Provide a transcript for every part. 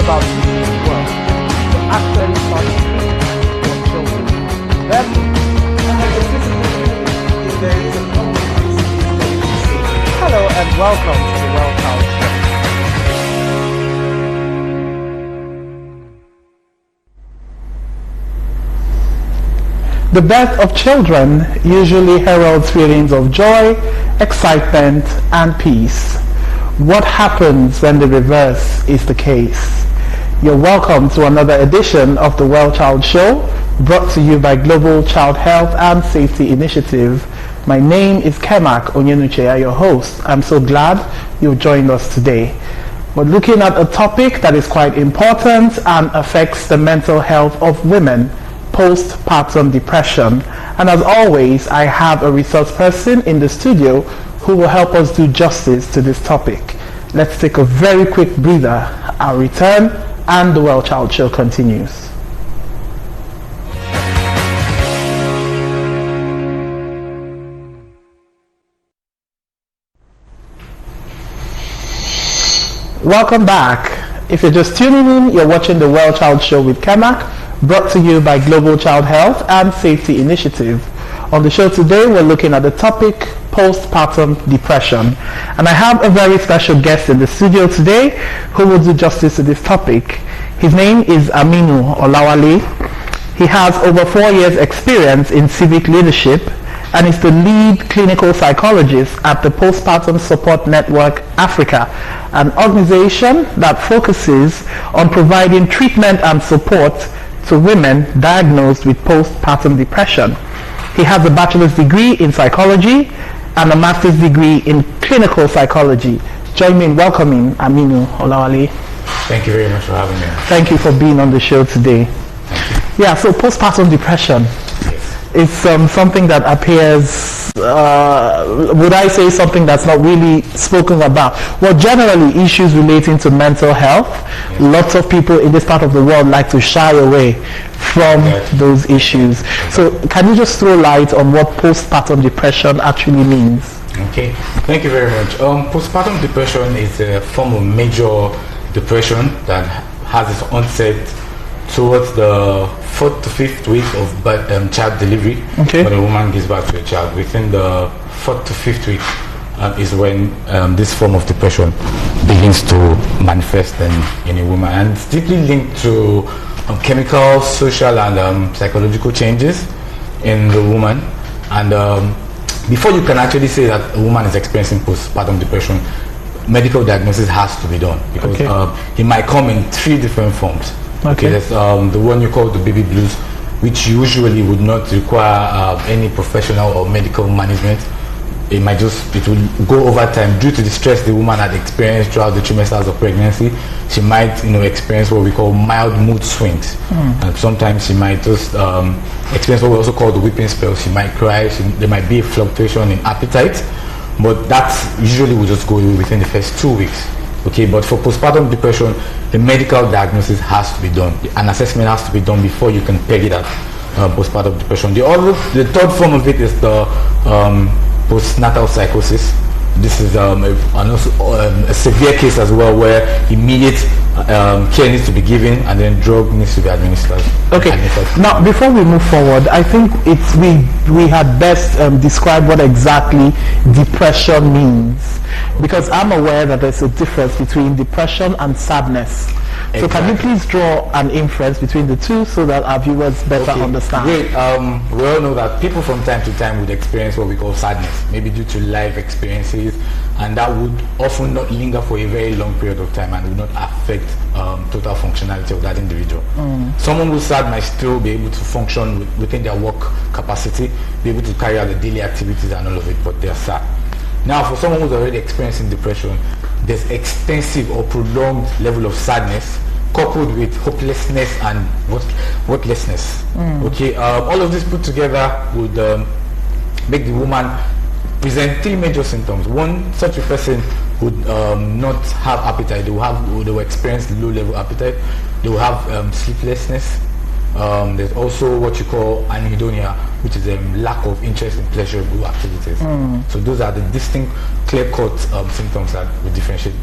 about living in the world to actually start to think for children. Then, hello and welcome to the Well Child Show. The birth of children usually heralds feelings of joy, excitement, and peace. What happens when the reverse is the case? You're welcome to another edition of the Well Child Show, brought to you by Global Child Health and Safety Initiative. My name is Kemak Onyenuche, your host. I'm so glad you've joined us today. We're looking at a topic that is quite important and affects the mental health of women: postpartum depression. And as always, I have a resource person in the studio who will help us do justice to this topic. Let's take a very quick breather. I'll return and the Well Child Show continues. Welcome back. If you're just tuning in, you're watching the Well Child Show with Kemak, brought to you by Global Child Health and Safety Initiative. On the show today, we're looking at the topic postpartum depression. And I have a very special guest in the studio today who will do justice to this topic. His name is Aminu Olawale. He has over 4 years experience in civic leadership and is the lead clinical psychologist at the Postpartum Support Network Africa, an organization that focuses on providing treatment and support to women diagnosed with postpartum depression. He has a bachelor's degree in psychology and a master's degree in clinical psychology. Join me in welcoming Aminu Olawale. Thank you very much for having me. Thank you for being on the show today. Yeah, so postpartum depression is something that appears, would I say something that's not really spoken about? Well, generally issues relating to mental health, lots of people in this part of the world like to shy away from those issues. So can you just throw light on what postpartum depression actually means? Okay, thank you very much. Postpartum depression is a form of major depression that has its onset towards the 4th to 5th week of child delivery. Okay. When a woman gives birth to a child, within the 4th to 5th week is when this form of depression begins to manifest in a woman, and it's deeply linked to chemical, social, and psychological changes in the woman. And before you can actually say that a woman is experiencing postpartum depression, medical diagnosis has to be done, because it might come in 3 different forms. Okay, there's the one you call the baby blues, which usually would not require any professional or medical management. It will go over time due to the stress the woman had experienced throughout the trimesters of pregnancy. She might, experience what we call mild mood swings, and sometimes she might just experience what we also call the weeping spell. She might cry. There might be a fluctuation in appetite, but that usually will just go away within the first 2 weeks. Okay, but for postpartum depression, the medical diagnosis has to be done. An assessment has to be done before you can peg it at postpartum depression. The third form of it is the postnatal psychosis. This is a severe case as well, where immediate care needs to be given and then drug needs to be administered. Okay. Now, before we move forward, I think we had best describe what exactly depression means, because I'm aware that there's a difference between depression and sadness. So can you please draw an inference between the two so that our viewers better understand? Great. We all know that people from time to time would experience what we call sadness, maybe due to life experiences, and that would often not linger for a very long period of time and would not affect total functionality of that individual. Someone who's sad might still be able to function within their work capacity, be able to carry out the daily activities and all of it, but they're sad. Now, for someone who's already experiencing depression, there's extensive or prolonged level of sadness coupled with hopelessness and worthlessness. Okay, all of this put together would make the woman present 3 major symptoms. One, such a person would not have appetite. They will experience low level appetite. They will have sleeplessness. There's also what you call anhedonia, which is a lack of interest in pleasurable activities. So those are the distinct, clear-cut symptoms that we differentiate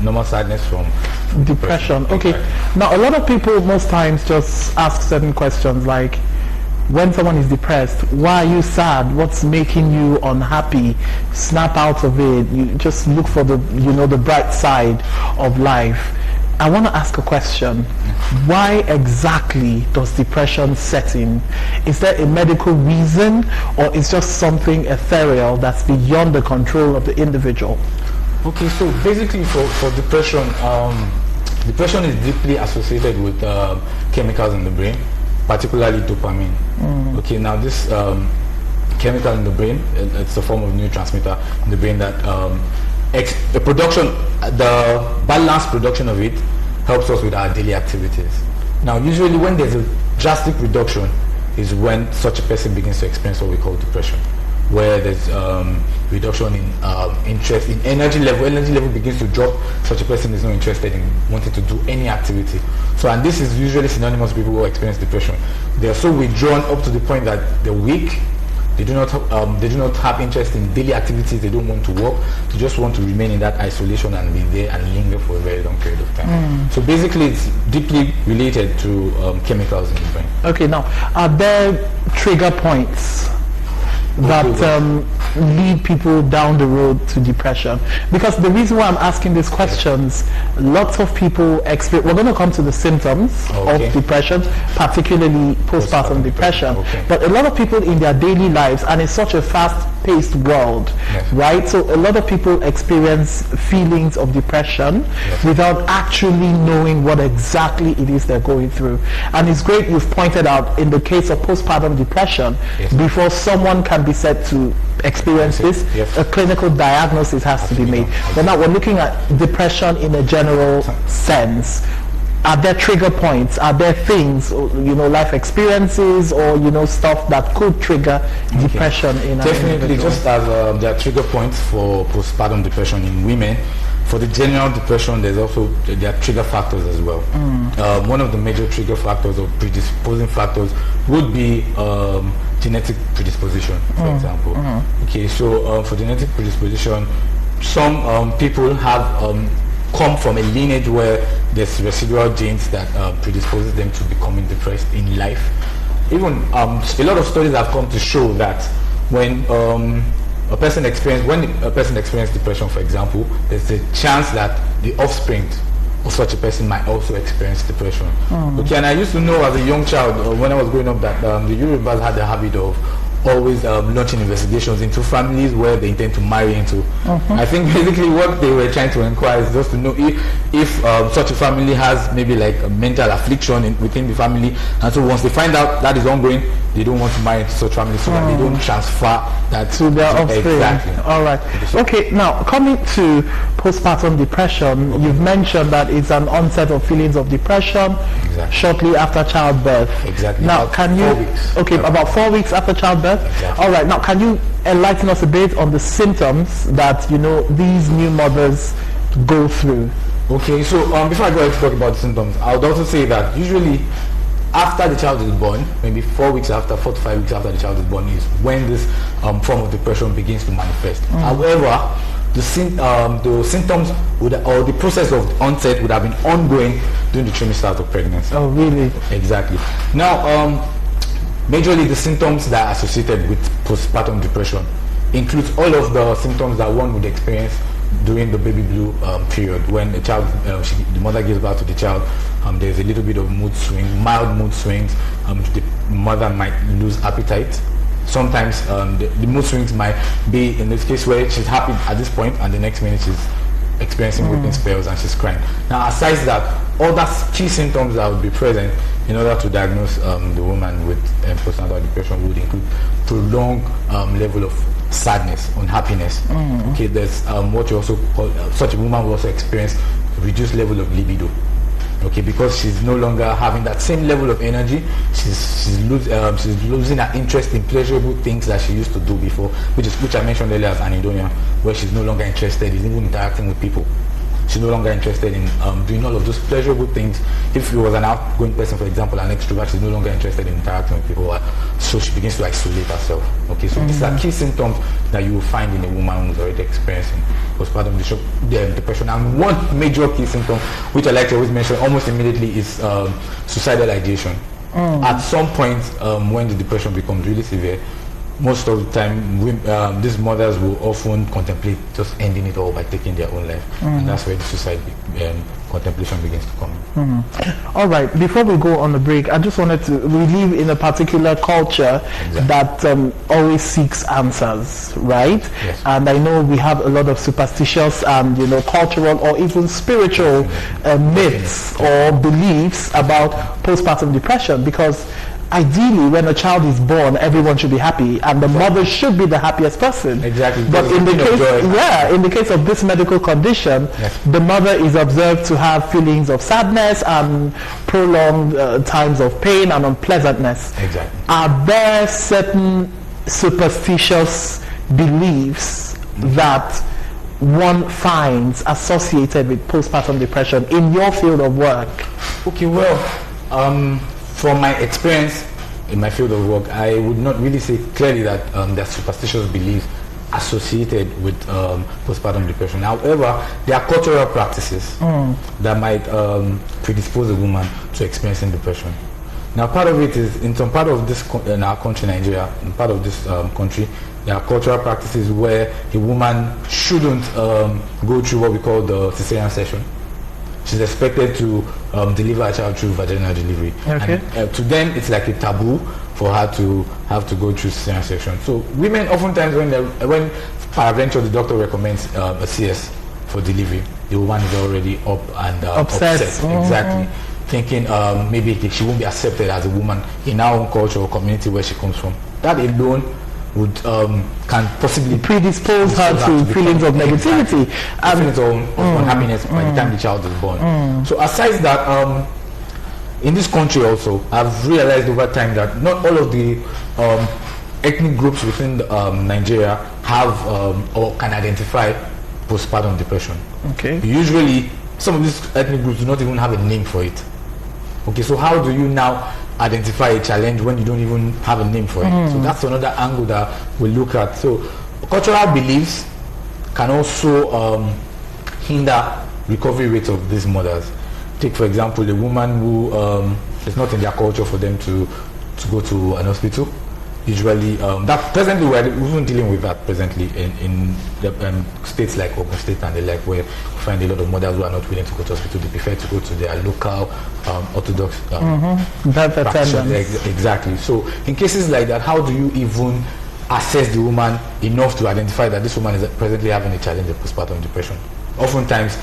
normal sadness from Depression. Okay. Exactly. Now, a lot of people most times just ask certain questions like, when someone is depressed, why are you sad? What's making you unhappy? Snap out of it. You just look for the, the bright side of life. I want to ask a question. Why exactly does depression set in? Is there a medical reason, or is just something ethereal that's beyond the control of the individual? Okay, so basically for depression, depression is deeply associated with chemicals in the brain, particularly dopamine. Okay, now this chemical in the brain, it's a form of neurotransmitter in the brain that the balanced production of it helps us with our daily activities. Now, usually when there's a drastic reduction is when such a person begins to experience what we call depression, where there's reduction in interest in energy level begins to drop. Such a person is not interested in wanting to do any activity. So, and this is usually synonymous with people who experience depression. They are so withdrawn up to the point that they're weak. They do not have interest in daily activities. They don't want to work. They just want to remain in that isolation and be there and linger for a very long period of time. So basically, it's deeply related to chemicals in the brain. Okay, now, are there trigger points that lead people down the road to depression? Because the reason why I'm asking these questions, lots of people experience, we're going to come to the symptoms of depression, particularly postpartum depression, but a lot of people in their daily lives, and it's such a fast-paced world, right? So a lot of people experience feelings of depression without actually knowing what exactly it is they're going through. And it's great you've pointed out in the case of postpartum depression, before someone can be said to experience this, a clinical diagnosis has to be made. But now we're looking at depression in a general sense. Are there trigger points? Are there things, life experiences, or stuff that could trigger depression in an Definitely, individual? just as there are trigger points for postpartum depression in women, for the general depression, there are trigger factors as well. One of the major trigger factors or predisposing factors would be genetic predisposition, for example. Okay, so for genetic predisposition, some people have come from a lineage where there's residual genes that predisposes them to becoming depressed in life. Even a lot of studies have come to show that when a person experiences depression, for example, there's a chance that the offspring of such a person might also experience depression. Okay, and I used to know as a young child, when I was growing up, that the Yorubas had the habit of always launching investigations into families where they intend to marry into. I think basically what they were trying to inquire is just to know if such a family has maybe like a mental affliction within the family, and so once they find out that is ongoing, they don't want to marry into such families so that they don't transfer that to their offspring. Exactly. All right. Okay, now coming to postpartum depression, you've mentioned that it's an onset of feelings of depression shortly after childbirth. Exactly. Now, about can you? 4 weeks. Okay, about 4 weeks after childbirth. Exactly. All right. Now, can you enlighten us a bit on the symptoms that these new mothers go through? Okay, so before I go ahead to talk about the symptoms, I would also say that usually after the child is born, maybe 4 to 5 weeks after the child is born, is when this form of depression begins to manifest. However, the symptoms or the process of onset would have been ongoing during the trimester of pregnancy. Oh, really? Exactly. Now, majorly the symptoms that are associated with postpartum depression includes all of the symptoms that one would experience during the baby blue period, when the child, the mother gives birth to the child. There's a little bit of mood swings, mild mood swings. The mother might lose appetite. Sometimes the mood swings might be in this case where she's happy at this point, and the next minute she's experiencing weeping spells and she's crying. Now, aside that, other key symptoms that would be present in order to diagnose the woman with postnatal depression would include prolonged level of sadness, unhappiness. Okay, there's what you also call, such a woman will also experience reduced level of libido. Okay, because she's no longer having that same level of energy. She's losing her interest in pleasurable things that she used to do before, which I mentioned earlier as anhedonia, where she's no longer interested in even interacting with people. She's no longer interested in doing all of those pleasurable things. If you was an outgoing person, for example, an extrovert, she's no longer interested in interacting with people, so she begins to isolate herself. Okay, so these are key symptoms that you will find in a woman who's already experiencing postpartum depression. And one major key symptom, which I like to always mention almost immediately, is suicidal ideation. At some point, when the depression becomes really severe, most of the time, these mothers will often contemplate just ending it all by taking their own life, and that's where the suicide contemplation begins to come. All right, before we go on the break, I just wanted to, we live in a particular culture that always seeks answers, right? Yes. And I know we have a lot of superstitious and cultural or even spiritual myths or beliefs about postpartum depression, because ideally, when a child is born, everyone should be happy, and the mother should be the happiest person. Exactly. But in the case of this medical condition, the mother is observed to have feelings of sadness and prolonged times of pain and unpleasantness. Exactly. Are there certain superstitious beliefs that one finds associated with postpartum depression in your field of work? Okay, well, from my experience in my field of work, I would not really say clearly that there are superstitious beliefs associated with postpartum depression. However, there are cultural practices that might predispose a woman to experiencing depression. Now, part of it is, in some part of this, in our country, Nigeria, in part of this country, there are cultural practices where a woman shouldn't go through what we call the cesarean section. She's expected to deliver a child through vaginal delivery. Okay. And to them, it's like a taboo for her to have to go through cesarean section. So women, oftentimes, when peradventure the doctor recommends a CS for delivery, the woman is already up and upset. Exactly. Thinking maybe she won't be accepted as a woman in our own culture or community where she comes from. That alone would can possibly predispose her to feelings of negativity and feelings of unhappiness by the time the child is born. So aside that, in this country also, I've realized over time that not all of the ethnic groups within Nigeria have or can identify postpartum depression. Okay. Usually, some of these ethnic groups do not even have a name for it. Okay, so how do you now identify a challenge when you don't even have a name for it? So that's another angle that we look at. So cultural beliefs can also hinder recovery rates of these mothers. Take, for example, a woman who it's not in their culture for them to go to an hospital. Usually, that presently we're even dealing with that presently in the states like Ogun State and the like, where we find a lot of mothers who are not willing to go to hospital. They prefer to go to their local orthodox practitioners. Exactly. So in cases like that, how do you even assess the woman enough to identify that this woman is presently having a challenge of postpartum depression? Oftentimes,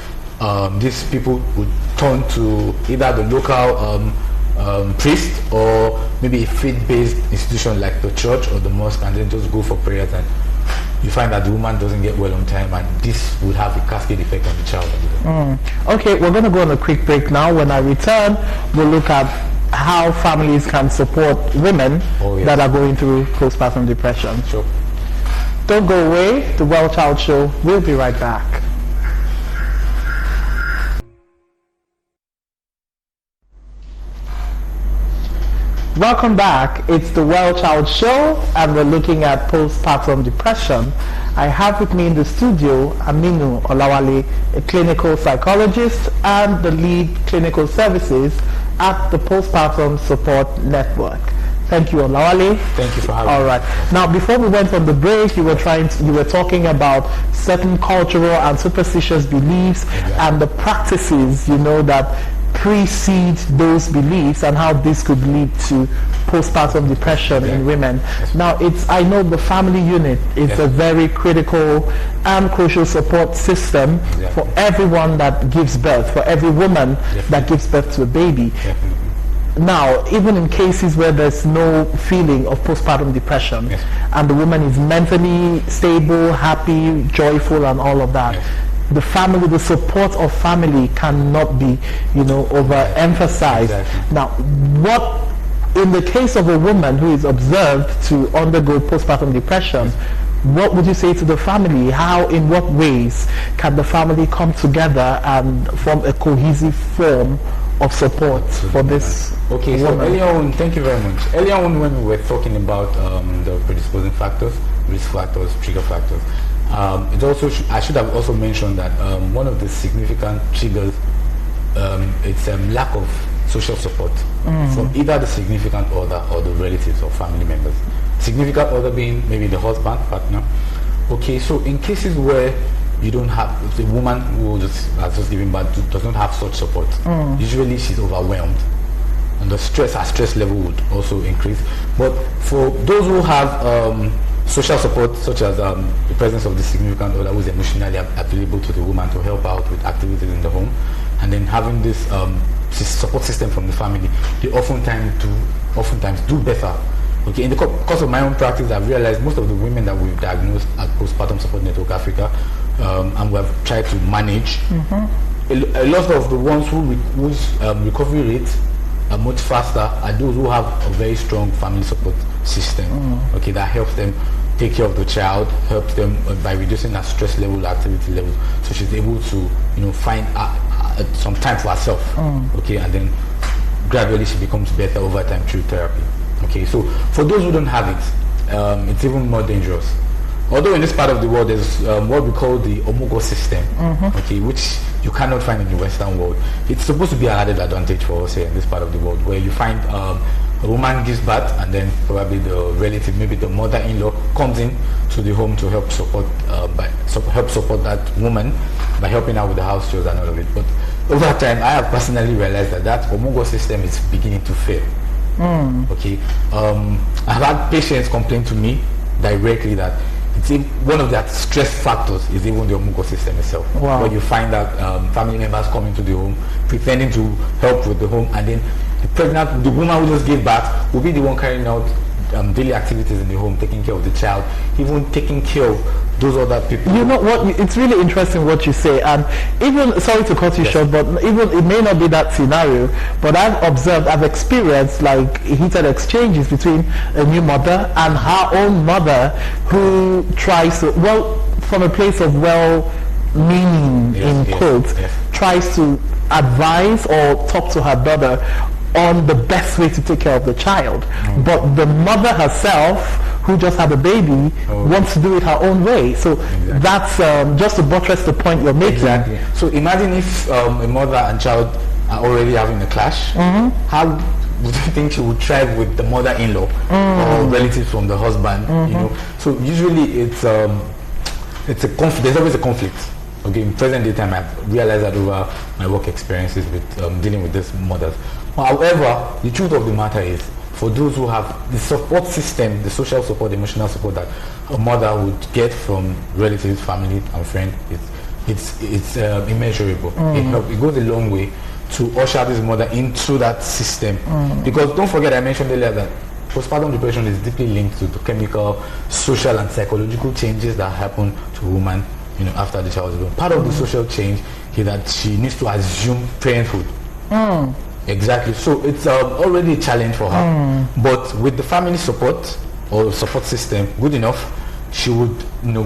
these people would turn to either the local priest or maybe a faith-based institution like the church or the mosque, and then just go for prayers, and you find that the woman doesn't get well on time, and this would have a cascade effect on the child. Okay, we're going to go on a quick break now. When I return, we'll look at how families can support women that are going through postpartum depression. Sure. Don't go away. The Well Child Show. We'll be right back. Welcome back. It's the Well Child Show, and we're looking at postpartum depression. I have with me in the studio Aminu Olawale, a clinical psychologist and the lead clinical services at the Postpartum Support Network. Thank you, Olawale. Thank you for having me. All right. Now, before we went on the break, you were talking about certain cultural and superstitious beliefs and the practices, that precede those beliefs, and how this could lead to postpartum depression in women. Now, I know the family unit is a very critical and crucial support system for everyone that gives birth, for every woman that gives birth to a baby. Now, even in cases where there's no feeling of postpartum depression and the woman is mentally stable, happy, joyful, and all of that, the family, the support of family cannot be, overemphasized. Now, what, in the case of a woman who is observed to undergo postpartum depression, what would you say to the family? How, in what ways can the family come together and form a cohesive form of support for this Okay, so woman? earlier on, thank you very much. Earlier on when we were talking about the predisposing factors, risk factors, trigger factors, it also I should have also mentioned that one of the significant triggers it's lack of social support from either the significant other or the relatives or family members. Significant other being maybe the husband, partner. Okay, so in cases where you don't have the woman who has just given birth does not have such support, usually she's overwhelmed, and her stress level would also increase. But for those who have social support, such as the presence of the significant other who is emotionally available to the woman to help out with activities in the home, and then having this support system from the family, they oftentimes do better. Okay, in the course of my own practice, I've realized most of the women that we've diagnosed at Postpartum Support Network Africa, and we have tried to manage, a lot of the ones whose recovery rates are much faster are those who have a very strong family support system. Okay, that helps them take care of the child, helps them by reducing her stress level, activity level, so she's able to find some time for herself. Okay, and then gradually she becomes better over time through therapy. Okay, so for those who don't have it, it's even more dangerous. Although in this part of the world there's what we call the omega system, okay, which you cannot find in the Western world. It's supposed to be an added advantage for us here in this part of the world, where you find a woman gives birth and then probably the relative, maybe the mother-in-law, comes in to the home to help support that woman by helping out with the house chores and all of it. But over time, I have personally realized that omega system is beginning to fail. Okay, I've had patients complain to me directly that one of their stress factors is even the omega system itself. Wow. Where you find that family members coming to the home, pretending to help with the home, and then the woman who just gave birth will be the one carrying out daily activities in the home, taking care of the child, even taking care of those other people. You know what? It's really interesting what you say, and even, sorry to cut you short, but even it may not be that scenario, but I've experienced like heated exchanges between a new mother and her own mother, who tries to, from a place of meaning in quotes, tries to advise or talk to her daughter on the best way to take care of the child, but the mother herself, who just had a baby, wants to do it her own way. So that's just to buttress the point you're making. Exactly. So imagine if a mother and child are already having a clash. How would you think she would thrive with the mother-in-law or relatives from the husband? So usually it's a conflict. There's always a conflict. Okay, in present day time, I've realized that over my work experiences with dealing with these mothers. However, the truth of the matter is, for those who have the support system, the social support, the emotional support that a mother would get from relatives, family, and friends, it's immeasurable. It goes a long way to usher this mother into that system. Because don't forget, I mentioned earlier that postpartum depression is deeply linked to the chemical, social, and psychological changes that happen to a woman after the child is born. Part of the social change is that she needs to assume parenthood. Exactly. So it's already a challenge for her. But with the family support or support system good enough, she would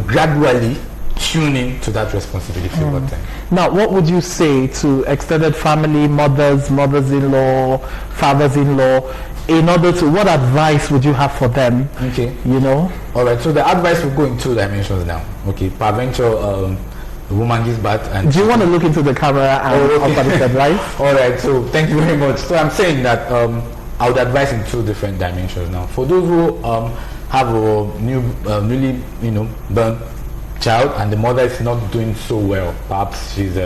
gradually tune in to that responsibility over time. Now, what would you say to extended family, mothers-in-law, fathers-in-law, in order to, what advice would you have for them? Okay. All right. So the advice will go in two dimensions now. Okay. Peradventure, the woman gives birth, and do you want to look into the camera and offer this advice? All right. So thank you very much. So I'm saying that I would advise in two different dimensions now. For those who have a newly born child and the mother is not doing so well, perhaps she's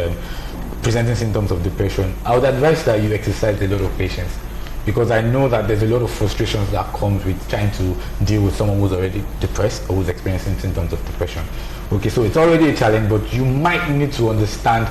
presenting symptoms of depression, I would advise that you exercise a lot of patience, because I know that there's a lot of frustrations that comes with trying to deal with someone who's already depressed or who's experiencing symptoms of depression. Okay, so it's already a challenge, but you might need to understand,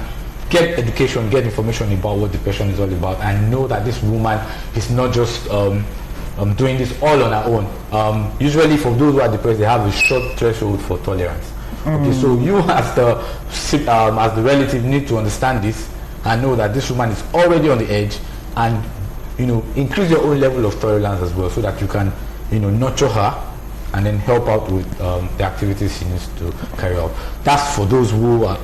get education, get information about what depression is all about, and know that this woman is not just doing this all on her own. Usually for those who are depressed, they have a short threshold for tolerance. Okay, so you as the relative need to understand this and know that this woman is already on the edge, and increase your own level of tolerance as well, so that you can nurture her and then help out with the activities she needs to carry out. That's for those who are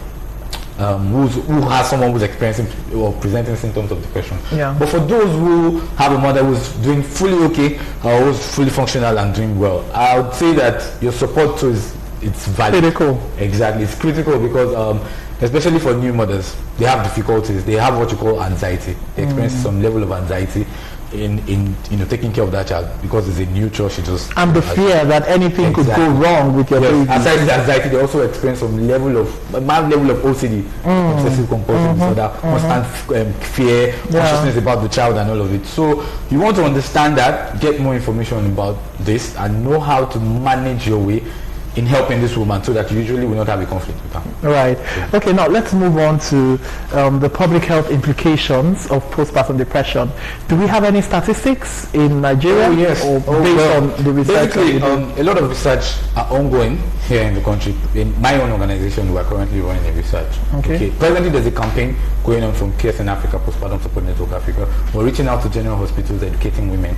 who has someone who's experiencing or presenting symptoms of depression. Yeah. But for those who have a mother who's doing fully okay, or who's fully functional and doing well, I would say that your support too it's valid. Critical. Exactly, it's critical because especially for new mothers, they have difficulties. They have what you call anxiety. They experience some level of anxiety in taking care of that child because it's a new child. She just and the fear that anything could go wrong with your baby. Aside the anxiety, they also experience some mild level of OCD, obsessive compulsive disorder, constant fear, consciousness about the child and all of it. So you want to understand that, get more information about this, and know how to manage your way in helping this woman so that you usually will not have a conflict with her. Right. Okay, now let's move on to the public health implications of postpartum depression. Do we have any statistics in Nigeria? Oh, yes. Or based on the research? Basically, a lot of research are ongoing here in the country. In my own organization, we are currently running a research. Okay. Presently, there's a campaign going on from Cares in Africa, Postpartum Support Network Africa. We're reaching out to general hospitals, educating women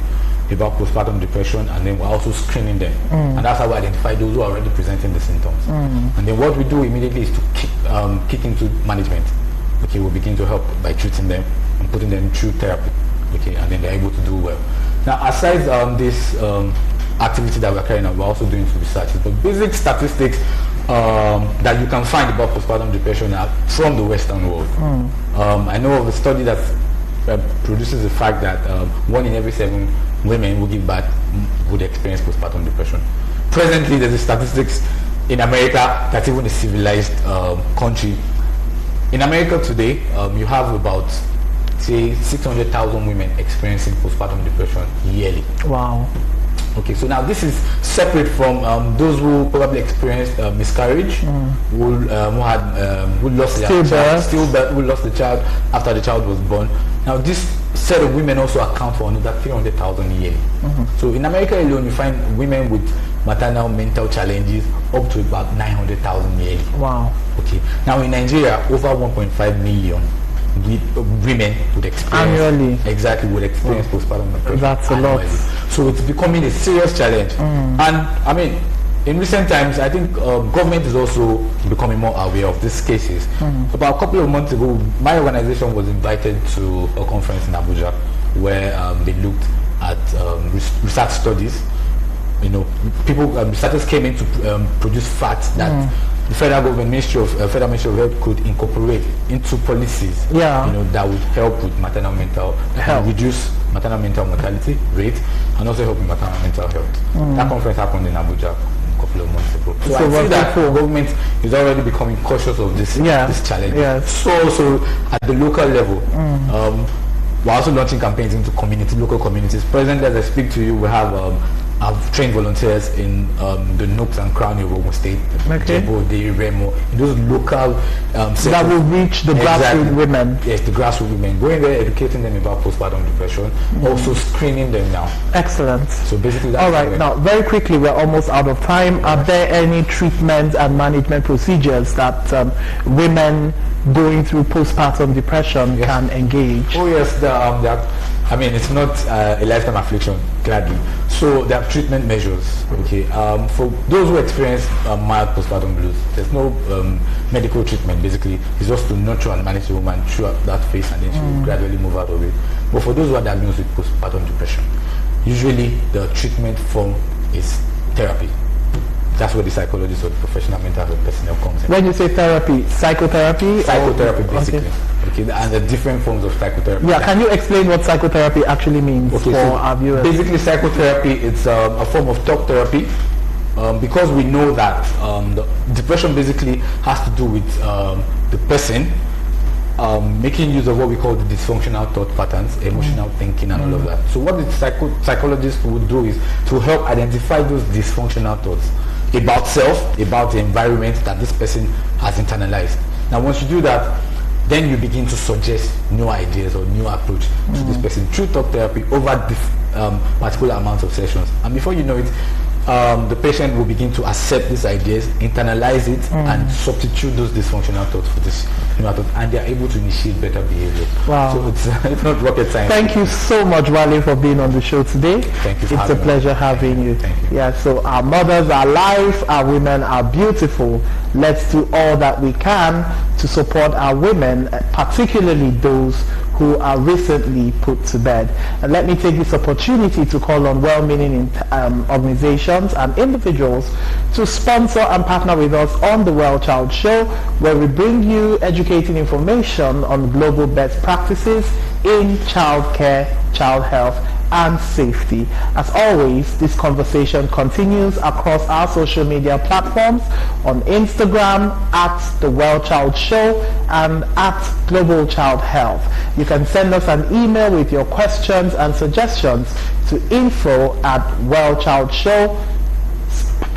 about postpartum depression, and then we're also screening them, and that's how we identify those who are already presenting the symptoms. And then what we do immediately is to kick into management. Okay, we begin to help by treating them and putting them through therapy. Okay, and then they're able to do well. Now, aside this activity that we're carrying out, we're also doing some research. But basic statistics that you can find about postpartum depression are from the Western world. I know of a study that produces the fact that 1 in every 7 women who give birth would experience postpartum depression. Presently, there's a statistics in America that's even a civilized country. In America today, you have about, say, 600,000 women experiencing postpartum depression yearly. Wow. Okay, so now this is separate from those who probably experienced miscarriage, who lost their child, who lost the child after the child was born. Now this set of women also account for another 300,000 yearly. So in America alone, you find women with maternal mental challenges up to about 900,000 yearly. Wow. Okay. Now in Nigeria, over 1.5 million women would experience would experience postpartum depression. That's a lot. So it's becoming a serious challenge. And I mean, in recent times, I think government is also becoming more aware of these cases. About a couple of months ago, my organization was invited to a conference in Abuja where they looked at research studies. You know, researchers came in to produce facts that the federal government, Federal Ministry of Health could incorporate into policies, that would help with maternal mental health, reduce maternal mental mortality rate, and also help with maternal mental health. That conference happened in Abuja a couple of months ago. So I see that government is already becoming cautious of this challenge. So at the local level, we're also launching campaigns into local communities. Presently, as I speak to you, we have I've trained volunteers in the nooks and crannies of Ogun State, Jebo, Remo, in those local that will reach the grassroots women. Yes, the grassroots women. Going there, educating them about postpartum depression, also screening them now. Excellent. So basically, that's all right. Now, very quickly, we're almost out of time. Are there any treatment and management procedures that women going through postpartum depression can engage? Oh yes, I mean, it's not a lifetime affliction, gladly. So there are treatment measures. Okay, for those who experience mild postpartum blues, there's no medical treatment. Basically, it's just to nurture and manage the woman throughout that phase, and then she will gradually move out of it. But for those who are diagnosed with postpartum depression, usually the treatment form is therapy. That's where the psychologist or the professional mental health personnel comes in. When you say therapy, psychotherapy? Psychotherapy, basically. Okay, and the different forms of psychotherapy. Yeah, can you explain what psychotherapy actually means for our viewers? Basically, psychotherapy is a form of talk therapy because we know that the depression basically has to do with the person making use of what we call the dysfunctional thought patterns, emotional thinking, and all of that. So what the psychologist would do is to help identify those dysfunctional thoughts about self, about the environment that this person has internalized. Now once you do that, then you begin to suggest new ideas or new approach to this person through talk therapy over particular amounts of sessions. And before you know it, the patient will begin to accept these ideas, internalize it, and substitute those dysfunctional thoughts for this new thought, and they are able to initiate better behavior. Wow. So it's not rocket science. Thank you so much, Wale, for being on the show today. Thank you for It's a pleasure having you. Thank you. Yeah, so our mothers are alive, our women are beautiful. Let's do all that we can to support our women, particularly those who are recently put to bed. And let me take this opportunity to call on well-meaning organizations and individuals to sponsor and partner with us on the Well Child Show, where we bring you educating information on global best practices in childcare, child health, and safety. As always, this conversation continues across our social media platforms on Instagram at The Well Child Show and at Global Child Health. You can send us an email with your questions and suggestions to info@wellchildshow.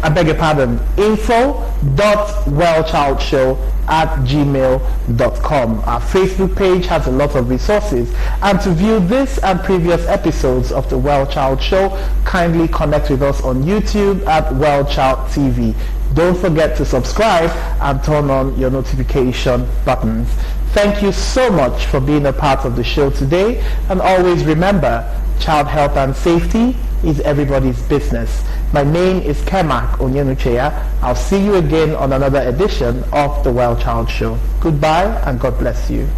I beg your pardon, info.wellchildshow@gmail.com. Our Facebook page has a lot of resources, and to view this and previous episodes of the Well Child Show, kindly connect with us on YouTube at Well Child TV. Don't forget to subscribe and turn on your notification buttons. Thank you so much for being a part of the show today, and always remember, child health and safety is everybody's business. My name is Kemak Onyenucheya. I'll see you again on another edition of the Well Child Show. Goodbye and God bless you.